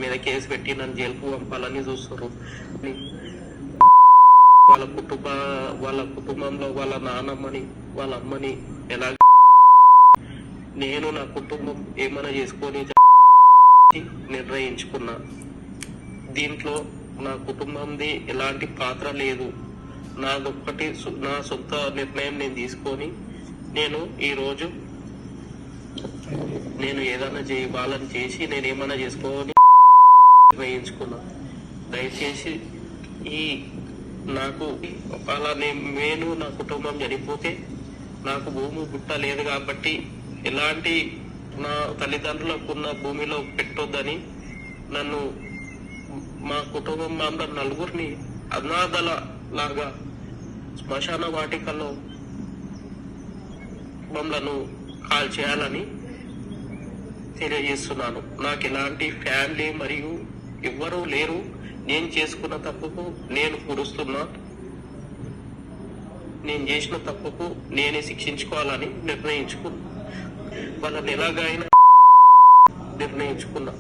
మీద కేసు పెట్టి నన్ను జైలుకు పంపాలని చూస్తారు. వాళ్ళ కుటుంబంలో వాళ్ళ నాన్నమ్మని వాళ్ళ అమ్మని ఎలా నేను నా కుటుంబం ఏమైనా చేసుకొని నిర్ణయించుకున్నా. దీంట్లో నా కుటుంబంది ఎలాంటి పాత్ర లేదు. నాదొక్కటి నా సొంత నిర్ణయం నేను తీసుకొని ఈరోజు నేను ఏదైనా వాళ్ళని చేసి నేను ఏమైనా చేసుకోని నిర్ణయించుకున్నా. దయచేసి నాకు ఒకవేళ నేను నా కుటుంబం చనిపోతే నాకు భూమి గుట్ట లేదు కాబట్టి ఎలాంటి నా తల్లిదండ్రులకు ఉన్న భూమిలో పెట్టొద్దని నన్ను మా కుటుంబం అందరు నలుగురిని అనాథల లాగా శ్మశాన వాటికలో మమ్మలను కాల్ చేయాలని తెలియజేస్తున్నాను. నాకు ఎలాంటి ఫ్యామిలీ మరియు ఎవ్వరూ లేరు. నేను చేసుకున్న తప్పుకు నేను పురుస్తున్నా. నేను చేసిన తప్పుకు నేనే శిక్షించుకోవాలని నిర్ణయించుకున్నా. వాళ్ళని ఎలాగైనా నిర్ణయించుకున్నా.